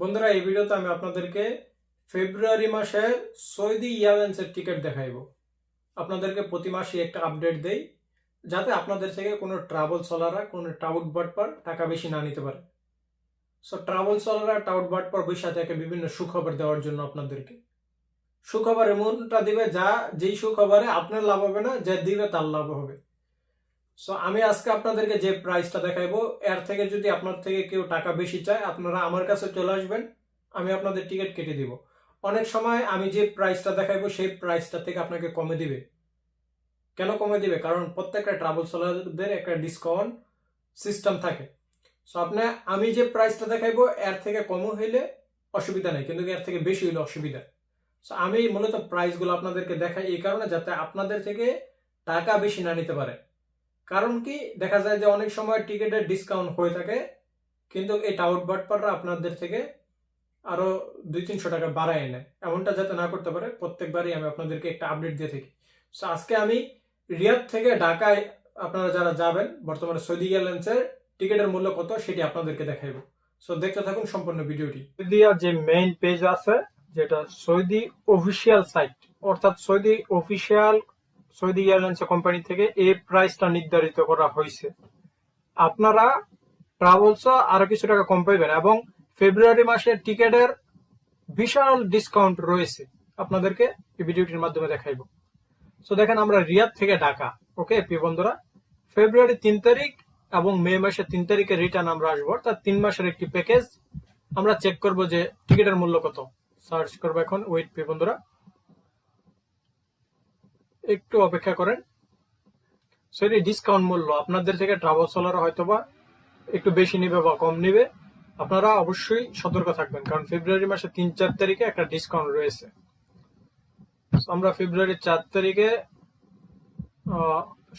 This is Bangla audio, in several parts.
বন্ধুরা, এই ভিডিওতে আমি আপনাদেরকে ফেব্রুয়ারি মাসের সৌদি এয়ারলাইন্সের টিকিট দেখাইবো। আপনাদেরকে প্রতি মাসে একটা আপডেট দেই, যাতে আপনাদের থেকে কোনো ট্রাভেল সলাররা কোনো টাউট বাটপার টাকা বেশি না নিতে পারে। সো ট্রাভেল সলাররা টাউট বাটপার বৈশা থেকে বিভিন্ন সুখবর দেওয়ার জন্য আপনাদেরকে সুখবর এমনটা দিবে যেই সুখবরে আপনার লাভ হবে না, যে দিবে তার লাভ হবে। সো আমি আজকে আপনাদেরকে যে প্রাইসটা দেখাইবো, এর থেকে যদি আপনার থেকে কেউ টাকা বেশি চায়, আপনারা আমার কাছে চলে আসবেন, আমি আপনাদের টিকিট কেটে দিব। অনেক সময় আমি যে প্রাইসটা দেখাইবো সেই প্রাইসটা থেকে আপনাকে কমে দিবে। কেন কমে দিবে? কারণ প্রত্যেকটা ট্রাভেল সোলারদের একটা ডিসকাউন্ট সিস্টেম থাকে। সো আমি যে প্রাইসটা দেখাইবো এর থেকে কম হইলে অসুবিধা নেই, কিন্তু এর থেকে বেশি হইলে অসুবিধা। সো আমি মূলত প্রাইসগুলো আপনাদেরকে দেখাই এই কারণে, যাতে আপনাদের থেকে টাকা বেশি না নিতে পারে। কারণ কি, দেখা যায় যে অনেক সময় টিকিটের ডিসকাউন্ট হয়ে থাকে, কিন্তু এই টাউট বাটপাররা আপনাদের থেকে আরো 200-300 টাকা বাড়ায় নেয়। এমনটা যাতে না করতে পারে, প্রত্যেকবারই আমি আপনাদেরকে একটা আপডেট দিয়ে থাকি। সো আজকে আমি রিয়াদ থেকে ঢাকায় আপনারা যারা যাবেন, বর্তমানে সৌদি এয়ারলাইন্সের টিকিটের মূল্য কত সেটি আপনাদেরকে দেখাইবো। সো দেখতে থাকুন সম্পূর্ণ ভিডিওটি। সৌদিয়ার যে মেইন পেজ আছে, যেটা সৌদি অফিসিয়াল সাইট, অর্থাৎ সৌদি এয়ারলাইন্স কোম্পানি থেকে এই প্রাইসটা নির্ধারিত করা হয়েছে। আপনারা ট্রাভেলস আরো কিছু টাকা কম পাইবেন, এবং ফেব্রুয়ারি মাসের টিকেটের বিশাল ডিসকাউন্ট রয়েছে, আপনাদেরকে এই ভিডিওটির মাধ্যমে দেখাইবো। সো দেখেন, আমরা রিয়াদ থেকে ঢাকা, ওকে প্রিয় বন্ধুরা, ফেব্রুয়ারি 3 তারিখ এবং মে মাসের 3 তারিখে রিটার্ন আমরা আসবো। তার 3 মাসের একটি প্যাকেজ আমরা চেক করব যে টিকিটের মূল্য কত। সার্চ করবো এখন, ওয়েট প্রিয় বন্ধুরা, একটু অপেক্ষা করেন। সো এটি ডিসকাউন্ট মূল্য, আপনাদের থেকে ট্রাভেল সোলার হয়তোবা একটু বেশি নিবে বা কম নিবে, আপনারা অবশ্যই সতর্ক থাকবেন, কারণ ফেব্রুয়ারি মাসের 3-4 তারিখে একটা ডিসকাউন্ট রয়েছে। আমরা ফেব্রুয়ারি 4 তারিখে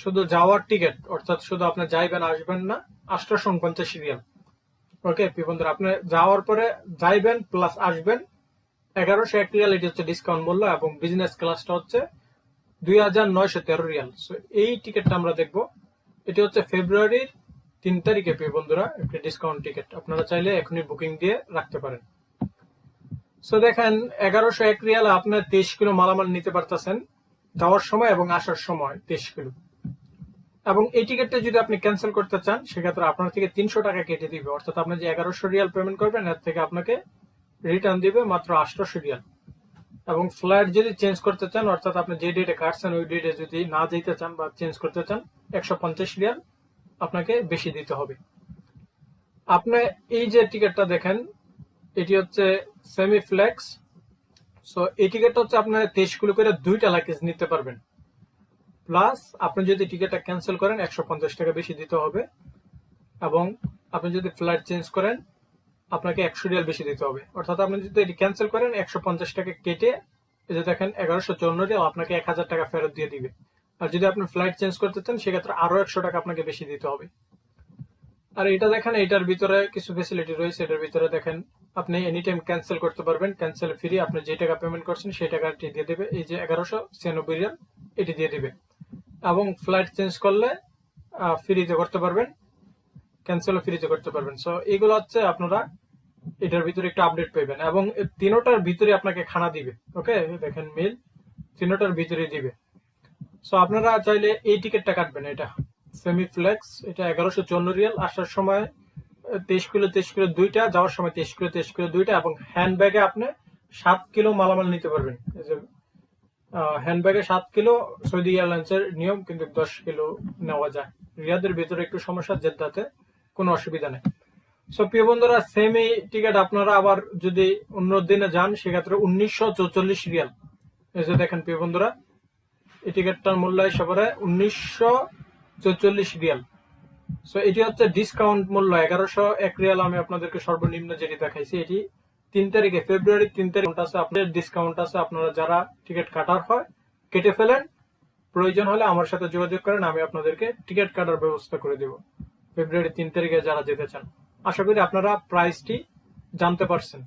শুধু যাওয়ার টিকিট, অর্থাৎ শুধু আপনি যাইবেন আসবেন না, 850 রিয়াল। ওকে প্রিয় বন্ধুরা, আপনি যাওয়ার পরে যাইবেন প্লাস আসবেন 1101 রিয়াল, এটি হচ্ছে ডিসকাউন্ট মূল্য, এবং বিজনেস ক্লাসটা হচ্ছে 2913 রিয়াল। সো এই টিকিটটা আমরা দেখবো। এটি হচ্ছে ফেব্রুয়ারির 3 তারিখে প্রিয় বন্ধুরা একটি ডিসকাউন্ট টিকিট, আপনারা চাইলে এখনই বুকিং দিয়ে রাখতে পারেন। সো দেখেন, 1101 রিয়াল আপনি 23 কিলো মালামাল নিতে পারতেছেন যাওয়ার সময় এবং আসার সময় 23 কিলো। এবং এই টিকিটটা যদি আপনি ক্যান্সেল করতে চান, সেক্ষেত্রে আপনার থেকে 300 টাকা কেটে দিবে, অর্থাৎ আপনি যে 1100 রিয়াল পেমেন্ট করবেন, এর থেকে আপনাকে রিটার্ন দিবে মাত্র 800 রিয়াল। এবং ফ্লাইট যদি চেঞ্জ করতে চান, অর্থাৎ আপনি যে ডেটে কাটছেন ওই ডেটে যদি না যেতে চান বা চেঞ্জ করতে চান, 150 রিয়াল আপনাকে বেশি দিতে হবে। আপনি এই যে টিকিটটা দেখেন, এটি হচ্ছে সেমি ফ্লেক্স। সো এই টিকিটটা হচ্ছে আপনার 23 কিলো করে 2টা লাগেজ নিতে পারবেন। প্লাস আপনি যদি টিকিটটা ক্যান্সেল করেন, 150 টাকা বেশি দিতে হবে, এবং আপনি যদি ফ্লাইট চেঞ্জ করেন আপনাকে 100 রিয়াল বেশি দিতে হবে। অর্থাৎ আপনি যদি এটি ক্যান্সেল করেন, 150 টাকা কেটে এই যে দেখেন 1154 রিয়াল আপনাকে 1000 টাকা ফেরত দিয়ে দিবে। আর যদি আপনি ফ্লাইট চেঞ্জ করতে চান, সেক্ষেত্রে আরো 100 টাকা আপনাকে বেশি দিতে হবে। আর এটা দেখেন, এটার ভিতরে কিছু ফেসিলিটি রয়েছে। এটার ভিতরে দেখেন, আপনি এনি টাইম ক্যান্সেল করতে পারবেন, ক্যান্সেল ফ্রি। আপনি যে টাকা পেমেন্ট করছেন সেই টাকাটি দিয়ে দেবে, এই যে 1196 রিয়াল এটি দিয়ে দিবে। এবং ফ্লাইট চেঞ্জ করলে ফ্রিতে করতে পারবেন, ক্যান্সেলও ফ্রিতে করতে পারবেন। সো এগুলো হচ্ছে আপনারা এটার ভিতরে একটা আপডেট পাবেন, এবং তিনোটার ভিতরে আপনাকে খানা দিবে। ওকে দেখেন, মিল তিনোটার ভিতরে দিবে। সো আপনারা চাইলে এই টিকিটটা কাটবেন, এটা সেমি ফ্লেক্স, এটা 1154 রিয়াল। আসার সময় 23 কিলো 2টা, যাওয়ার সময় 23 কিলো 2টা, এবং হ্যান্ড ব্যাগে আপনি 7 কিলো মালামাল নিতে পারবেন। হ্যান্ড ব্যাগে 7 কিলো সৌদি এয়ারলাইন্সের নিয়ম, কিন্তু 10 কিলো নেওয়া যায়। রিয়াদের ভিতরে একটু সমস্যা, জেদ্দাতে কোনো অসুবিধা নেই। সো প্রিয় বন্ধুরা, সেম এই টিকিট আপনারা আবার যদি অন্য দিনে যান, সেক্ষেত্রে 1944 রিয়াল। এই যে দেখেন প্রিয় বন্ধুরা, এই টিকিটটার মূল্য হিসাবে 1944 রিয়াল। সো এটি হচ্ছে ডিসকাউন্ট মূল্য 1101 রিয়াল। আমি আপনাদেরকে সর্বনিম্ন যেটি দেখাইছি, এটি 3 তারিখে, ফেব্রুয়ারি 3 তারিখ আছে আপনাদের ডিসকাউন্ট আছে। আপনারা যারা টিকিট কাটার হয় কেটে ফেলেন, প্রয়োজন হলে আমার সাথে যোগাযোগ করেন, আমি আপনাদেরকে টিকিট কাটার ব্যবস্থা করে দেব ফেব্রুয়ারি 3 তারিখে যারা যেতে চান। আশা করি আপনারা প্রাইসটি জানতে পারছেন।